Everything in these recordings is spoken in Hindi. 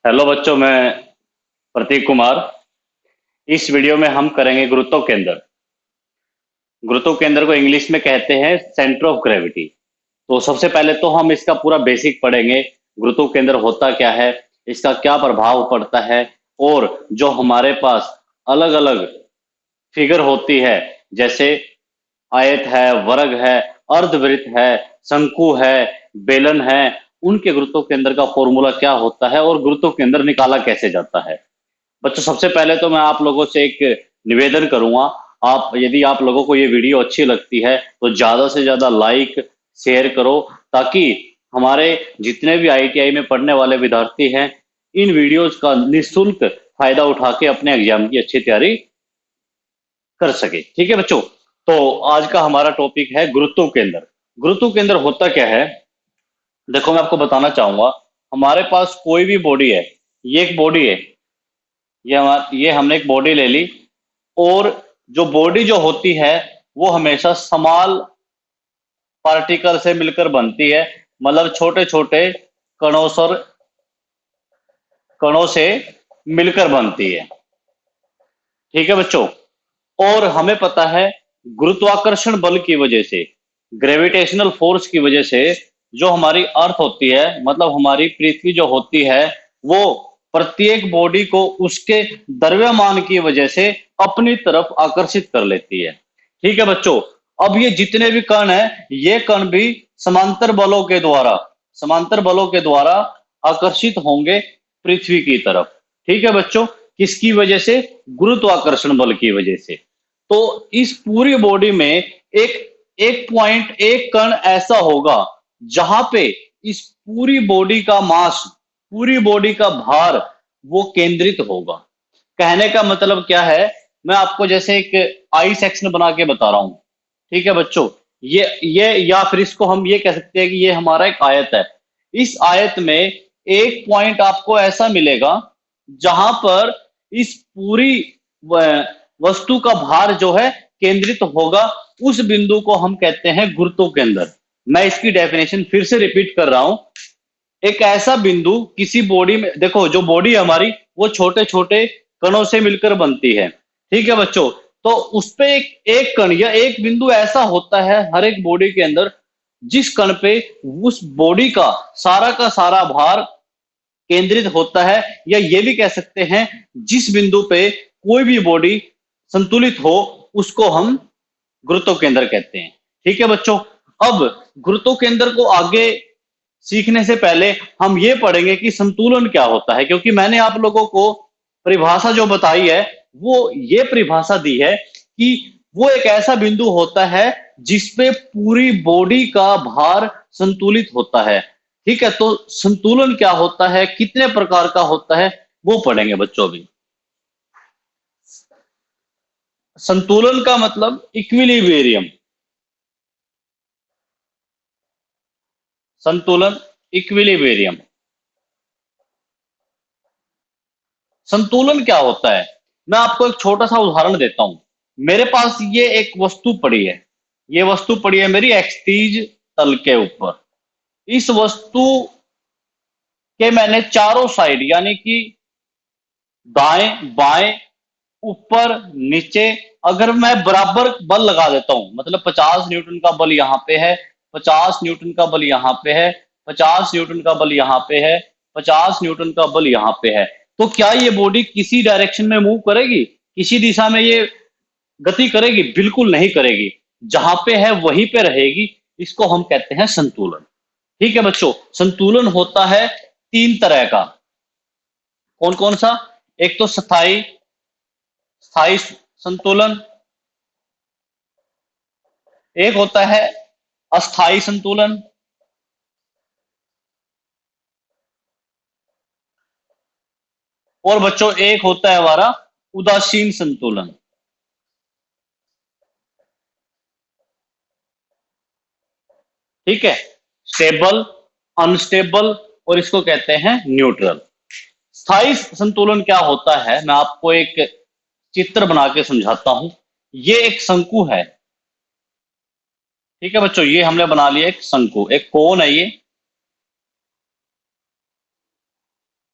हेलो बच्चों, मैं प्रतीक कुमार। इस वीडियो में हम करेंगे गुरुत्व केंद्र। गुरुत्व केंद्र को इंग्लिश में कहते हैं सेंटर ऑफ ग्रेविटी। तो सबसे पहले तो हम इसका पूरा बेसिक पढ़ेंगे। गुरुत्व केंद्र होता क्या है, इसका क्या प्रभाव पड़ता है, और जो हमारे पास अलग अलग फिगर होती है, जैसे आयत है, वर्ग है, अर्धवृत्त है, शंकु है, बेलन है, उनके गुरुत्व केंद्र का फॉर्मूला क्या होता है और गुरुत्व केंद्र निकाला कैसे जाता है। बच्चों, सबसे पहले तो मैं आप लोगों से एक निवेदन करूंगा। आप, यदि आप लोगों को ये वीडियो अच्छी लगती है तो ज्यादा से ज्यादा लाइक शेयर करो, ताकि हमारे जितने भी आईटीआई में पढ़ने वाले विद्यार्थी हैं, इन वीडियोस का निःशुल्क फायदा उठा के अपने एग्जाम की अच्छी तैयारी कर सके। ठीक है बच्चों, तो आज का हमारा टॉपिक है गुरुत्व केंद्र। गुरुत्व केंद्र होता क्या है, देखो मैं आपको बताना चाहूंगा। हमारे पास कोई भी बॉडी है, ये एक बॉडी है, ये हमने एक बॉडी ले ली, और जो बॉडी जो होती है वो हमेशा स्मॉल पार्टिकल से मिलकर बनती है। मतलब छोटे छोटे कणों से मिलकर बनती है। ठीक है बच्चों, और हमें पता है गुरुत्वाकर्षण बल की वजह से, ग्रेविटेशनल फोर्स की वजह से, जो हमारी अर्थ होती है, मतलब हमारी पृथ्वी जो होती है, वो प्रत्येक बॉडी को उसके द्रव्यमान की वजह से अपनी तरफ आकर्षित कर लेती है। ठीक है बच्चों, अब ये जितने भी कण हैं, ये कण भी समांतर बलों के द्वारा आकर्षित होंगे पृथ्वी की तरफ। ठीक है बच्चों, किसकी वजह से? गुरुत्वाकर्षण बल की वजह से। तो इस पूरी बॉडी में एक कण ऐसा होगा जहां पे इस पूरी बॉडी का मास, पूरी बॉडी का भार वो केंद्रित होगा। कहने का मतलब क्या है, मैं आपको जैसे एक आई सेक्शन बना के बता रहा हूं। ठीक है बच्चों, ये या फिर इसको हम ये कह सकते हैं कि ये हमारा एक आयत है। इस आयत में एक पॉइंट आपको ऐसा मिलेगा जहां पर इस पूरी वस्तु का भार जो है केंद्रित होगा। उस बिंदु को हम कहते हैं गुरुत्व केंद्र। मैं इसकी डेफिनेशन फिर से रिपीट कर रहा हूं। एक ऐसा बिंदु किसी बॉडी में, देखो जो बॉडी है हमारी, वो छोटे छोटे कणों से मिलकर बनती है। ठीक है बच्चों, तो उस पे एक कण या एक बिंदु ऐसा होता है हर एक बॉडी के अंदर, जिस कण पे उस बॉडी का सारा भार केंद्रित होता है, या ये भी कह सकते हैं जिस बिंदु पे कोई भी बॉडी संतुलित हो, उसको हम गुरुत्व केंद्र कहते हैं। ठीक है बच्चों, अब गुरुत्व केंद्र को आगे सीखने से पहले हम ये पढ़ेंगे कि संतुलन क्या होता है, क्योंकि मैंने आप लोगों को परिभाषा जो बताई है, वो ये परिभाषा दी है कि वो एक ऐसा बिंदु होता है जिसपे पूरी बॉडी का भार संतुलित होता है। ठीक है, तो संतुलन क्या होता है, कितने प्रकार का होता है, वो पढ़ेंगे बच्चों अभी। संतुलन का मतलब इक्विलिब्रियम। संतुलन, इक्विलिब्रियम। संतुलन क्या होता है, मैं आपको एक छोटा सा उदाहरण देता हूं। मेरे पास ये एक वस्तु पड़ी है, ये वस्तु पड़ी है मेरी एक्सतीज तल के ऊपर। इस वस्तु के मैंने चारों साइड, यानी कि दाएं बाएं ऊपर नीचे, अगर मैं बराबर बल लगा देता हूं, मतलब 50 न्यूटन का बल यहाँ पे है, 50 न्यूटन का बल यहाँ पे है, 50 न्यूटन का बल यहाँ पे है, 50 न्यूटन का बल यहाँ पे है, तो क्या ये बॉडी किसी डायरेक्शन में मूव करेगी, किसी दिशा में ये गति करेगी? बिल्कुल नहीं करेगी। जहां पे है वहीं पे रहेगी। इसको हम कहते हैं संतुलन। ठीक है बच्चों, संतुलन होता है तीन तरह का। कौन कौन सा? एक तो स्थाई स्थाई संतुलन, एक होता है अस्थाई संतुलन, और बच्चों एक होता है हमारा उदासीन संतुलन। ठीक है, स्टेबल, अनस्टेबल, और इसको कहते हैं न्यूट्रल। स्थायी संतुलन क्या होता है, मैं आपको एक चित्र बना के समझाता हूं। ये एक शंकु है। ठीक है बच्चों, ये हमने बना लिया एक शंकु, एक कोन है ये।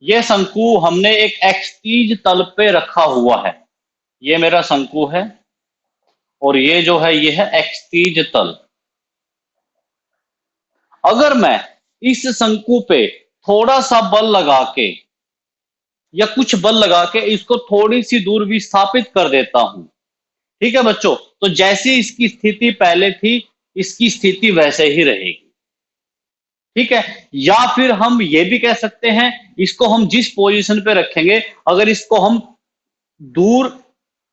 ये शंकु हमने एक एक्सटीज तल पे रखा हुआ है। ये मेरा शंकु है और ये जो है ये है एक्सटीज तल। अगर मैं इस शंकु पे थोड़ा सा बल लगा के या कुछ बल लगा के इसको थोड़ी सी दूर विस्थापित कर देता हूं, ठीक है बच्चों, तो जैसी इसकी स्थिति पहले थी इसकी स्थिति वैसे ही रहेगी। ठीक है, या फिर हम ये भी कह सकते हैं इसको हम जिस पोजीशन पे रखेंगे अगर इसको हम दूर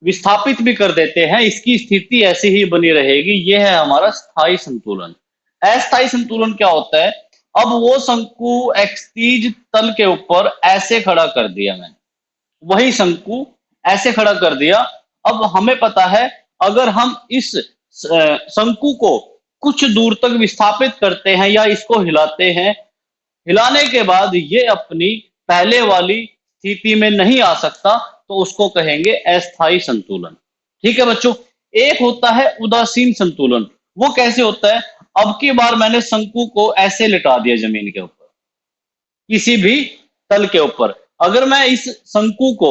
विस्थापित भी कर देते हैं इसकी स्थिति ऐसी ही बनी रहेगी। ये है हमारा स्थायी संतुलन। अस्थायी संतुलन क्या होता है? अब वो शंकु एक्सटीज तल के ऊपर ऐसे खड़ा कर दिया मैंने, वही शंकु ऐसे खड़ा कर दिया। अब हमें पता है अगर हम इस शंकु को कुछ दूर तक विस्थापित करते हैं या इसको हिलाते हैं, हिलाने के बाद ये अपनी पहले वाली स्थिति में नहीं आ सकता, तो उसको कहेंगे अस्थायी संतुलन। ठीक है बच्चों। एक होता है उदासीन संतुलन। वो कैसे होता है? अब की बार मैंने शंकु को ऐसे लिटा दिया जमीन के ऊपर, किसी भी तल के ऊपर। अगर मैं इस शंकु को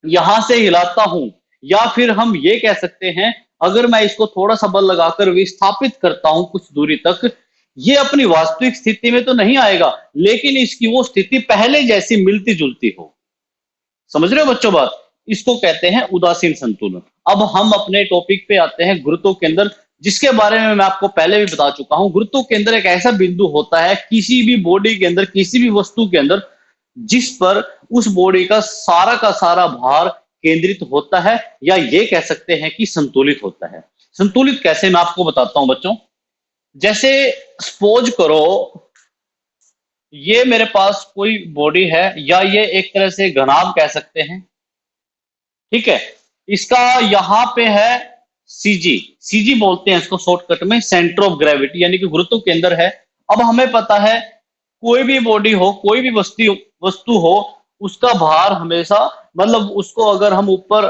यहां से हिलाता हूं, या फिर हम ये कह सकते हैं अगर मैं इसको थोड़ा सा बल लगाकर विस्थापित करता हूं कुछ दूरी तक, ये अपनी वास्तविक स्थिति में तो नहीं आएगा, लेकिन इसकी वो स्थिति पहले जैसी मिलती जुलती हो। समझ रहे हो बच्चों बात? इसको कहते हैं उदासीन संतुलन। अब हम अपने टॉपिक पे आते हैं गुरुत्व केंद्र, जिसके बारे में मैं आपको पहले भी बता चुका हूं। गुरुत्व केंद्र एक ऐसा बिंदु होता है किसी भी बॉडी के अंदर, किसी भी वस्तु के अंदर, जिस पर उस बॉडी का सारा भार केंद्रित होता है, या ये कह सकते हैं कि संतुलित होता है। संतुलित कैसे, मैं आपको बताता हूं बच्चों। जैसे सपोज करो ये मेरे पास कोई बॉडी है, या ये एक तरह से घनाभ कह सकते हैं। ठीक है, इसका यहां पे है सीजी, सीजी बोलते हैं इसको शॉर्टकट में, सेंटर ऑफ ग्रेविटी यानी कि गुरुत्व केंद्र है। अब हमें पता है कोई भी बॉडी हो, कोई भी वस्तु हो, उसका भार हमेशा, मतलब उसको अगर हम ऊपर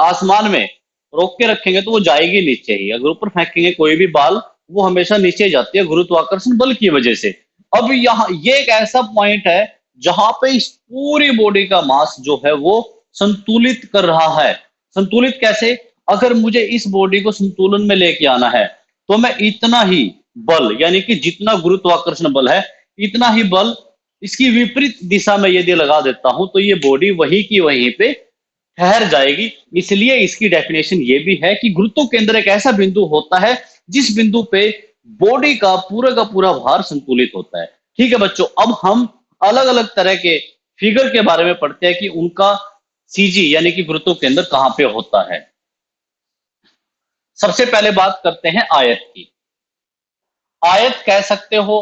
आसमान में रोक के रखेंगे तो वो जाएगी नीचे ही। अगर ऊपर फेंकेंगे कोई भी बाल, वो हमेशा नीचे जाती है गुरुत्वाकर्षण बल की वजह से। अब यहाँ ये एक ऐसा पॉइंट है जहां पे इस पूरी बॉडी का मास जो है वो संतुलित कर रहा है। संतुलित कैसे? अगर मुझे इस बॉडी को संतुलन में लेके आना है तो मैं इतना ही बल, यानी कि जितना गुरुत्वाकर्षण बल है इतना ही बल इसकी विपरीत दिशा में यदि लगा देता हूं तो ये बॉडी वहीं की वहीं पे ठहर जाएगी। इसलिए इसकी डेफिनेशन ये भी है कि गुरुत्व केंद्र एक ऐसा बिंदु होता है जिस बिंदु पे बॉडी का पूरा भार संतुलित होता है। ठीक है बच्चों, अब हम अलग अलग तरह के फिगर के बारे में पढ़ते हैं कि उनका सीजी यानी कि गुरुत्व केंद्र कहां पे होता है। सबसे पहले बात करते हैं आयत की। आयत कह सकते हो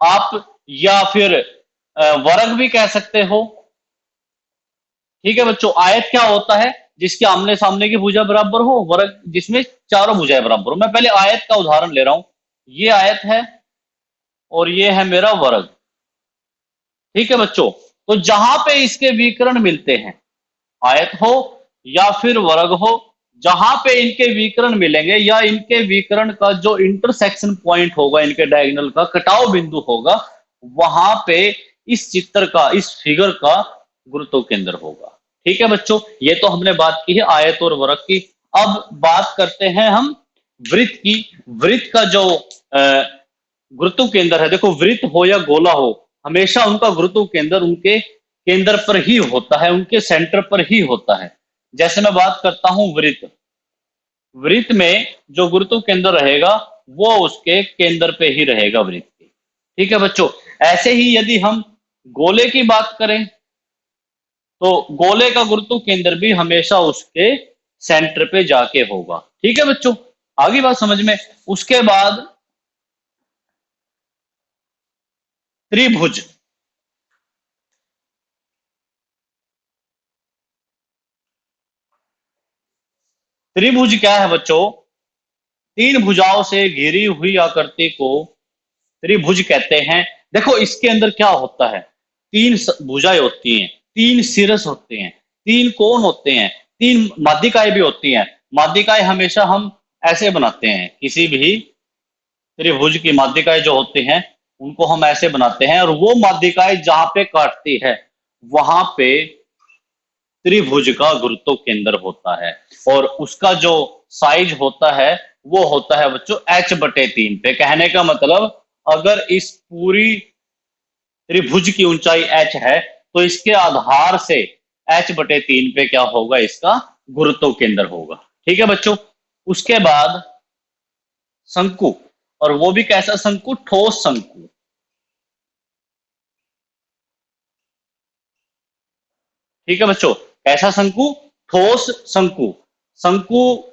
आप, या फिर वर्ग भी कह सकते हो। ठीक है बच्चों, आयत क्या होता है? जिसके आमने सामने की भुजा बराबर हो। वर्ग जिसमें चारों भुजाएं बराबर हो। मैं पहले आयत का उदाहरण ले रहा हूं। ये आयत है और ये है मेरा वर्ग। ठीक है बच्चों, तो जहां पे इसके विकर्ण मिलते हैं, आयत हो या फिर वर्ग हो, जहां पे इनके विकर्ण मिलेंगे या इनके विकर्ण का जो इंटरसेक्शन पॉइंट होगा, इनके डायगोनल का कटाव बिंदु होगा, वहां पे इस चित्र का, इस फिगर का गुरुत्व केंद्र होगा। ठीक है बच्चों, ये तो हमने बात की है आयत और वर्ग की। अब बात करते हैं हम वृत्त की। वृत्त का जो गुरुत्व केंद्र है, देखो वृत्त हो या गोला हो, हमेशा उनका गुरुत्व केंद्र उनके केंद्र पर ही होता है, उनके सेंटर पर ही होता है। जैसे मैं बात करता हूं वृत्त, वृत्त में जो गुरुत्व केंद्र रहेगा वो उसके केंद्र पे ही रहेगा वृत्त के। ठीक है बच्चों, ऐसे ही यदि हम गोले की बात करें तो गोले का गुरुत्व केंद्र भी हमेशा उसके सेंटर पे जाके होगा। ठीक है बच्चों, आगे बात समझ में। उसके बाद त्रिभुज। त्रिभुज क्या है बच्चों? तीन भुजाओं से घिरी हुई आकृति को त्रिभुज कहते हैं। देखो इसके अंदर क्या होता है, तीन भुजाएं होती हैं, तीन सिरस होते हैं, तीन कोण होते हैं, तीन माध्यिकाएं भी होती हैं। माध्यिकाएं हमेशा हम ऐसे बनाते हैं, किसी भी त्रिभुज की माध्यिकाएं जो होती हैं उनको हम ऐसे बनाते हैं, और वो माध्यिकाएं जहां पे काटती है वहां पे त्रिभुज का गुरुत्व केंद्र होता है, और उसका जो साइज होता है वो होता है बच्चों h/3 पे। कहने का मतलब अगर इस पूरी त्रिभुज की ऊंचाई h है तो इसके आधार से h/3 पे क्या होगा, इसका गुरुत्व केंद्र होगा। ठीक है बच्चों। उसके बाद शंकु, और वो भी कैसा शंकु, ठोस शंकु। ठीक है बच्चों, कैसा शंकु, ठोस शंकु। शंकु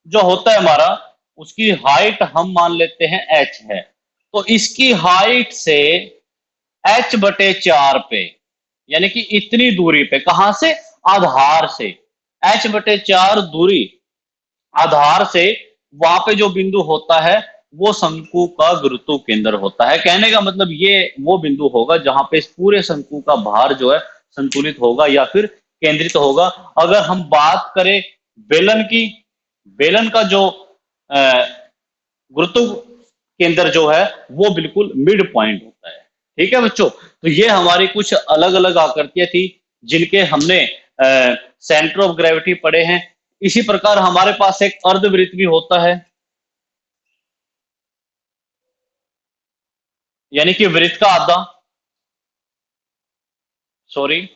जो होता है हमारा, उसकी हाइट हम मान लेते हैं h है, तो इसकी हाइट से h/4 पे, यानी कि इतनी दूरी पे, कहां से, आधार से, h/4 दूरी आधार से, वहां पे जो बिंदु होता है वो शंकु का गुरुत्व केंद्र होता है। कहने का मतलब ये वो बिंदु होगा जहां पे इस पूरे शंकु का भार जो है संतुलित होगा या फिर केंद्रित होगा। अगर हम बात करें बेलन की, बेलन का जो गुरुत्व केंद्र जो है वो बिल्कुल मिड पॉइंट होता है। ठीक है बच्चों, तो ये हमारी कुछ अलग अलग आकृतियां थी जिनके हमने सेंटर ऑफ ग्रेविटी पढ़े हैं। इसी प्रकार हमारे पास एक अर्धवृत्त भी होता है, यानी कि वृत्त का आधा, सॉरी,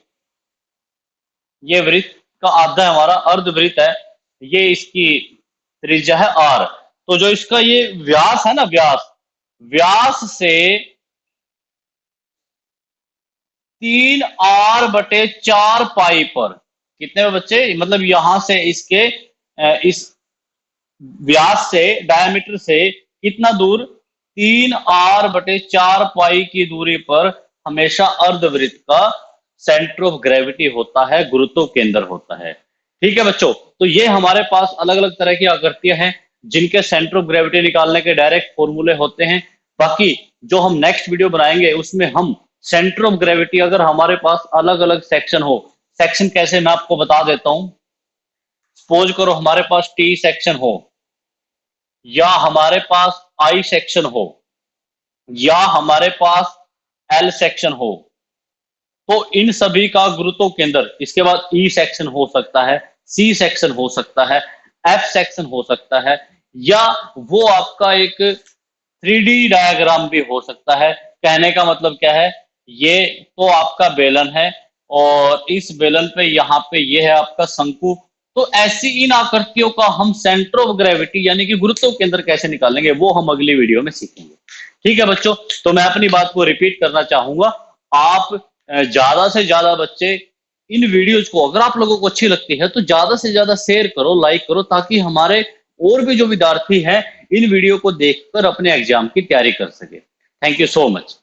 ये वृत्त का आधा हमारा अर्धवृत्त है। ये इसकी त्रिज्या है r। तो जो इसका ये व्यास है ना, व्यास, व्यास से 3r/4 पर, कितने बच्चे, मतलब यहां से इसके इस व्यास से, डायमीटर से कितना दूर, 3r/4 की दूरी पर हमेशा अर्धवृत्त का सेंटर ऑफ ग्रेविटी होता है, गुरुत्व केंद्र होता है। ठीक है बच्चों, तो ये हमारे पास अलग अलग तरह की आकृतियां हैं जिनके सेंटर ऑफ ग्रेविटी निकालने के डायरेक्ट फॉर्मूले होते हैं। बाकी जो हम नेक्स्ट वीडियो बनाएंगे उसमें हम सेंटर ऑफ ग्रेविटी, अगर हमारे पास अलग अलग सेक्शन हो, सेक्शन कैसे मैं आपको बता देता हूं। सपोज करो हमारे पास टी सेक्शन हो, या हमारे पास आई सेक्शन हो, या हमारे पास एल सेक्शन हो, तो इन सभी का गुरुत्व केंद्र, इसके बाद ई सेक्शन हो सकता है, सी सेक्शन हो सकता है, एफ सेक्शन हो सकता है, या वो आपका एक 3D डायग्राम भी हो सकता है। कहने का मतलब क्या है, ये तो आपका बेलन है और इस बेलन पे यहाँ पे ये है आपका शंकु। तो ऐसी इन आकृतियों का हम सेंटर ऑफ ग्रेविटी यानी कि गुरुत्व केंद्र कैसे निकालेंगे वो हम अगली वीडियो में सीखेंगे। ठीक है बच्चों, तो मैं अपनी बात को रिपीट करना चाहूंगा, आप ज्यादा से ज्यादा बच्चे इन वीडियोज को, अगर आप लोगों को अच्छी लगती है तो ज्यादा से ज्यादा शेयर करो, लाइक करो, ताकि हमारे और भी जो विद्यार्थी हैं इन वीडियो को देखकर अपने एग्जाम की तैयारी कर सके। Thank you so much.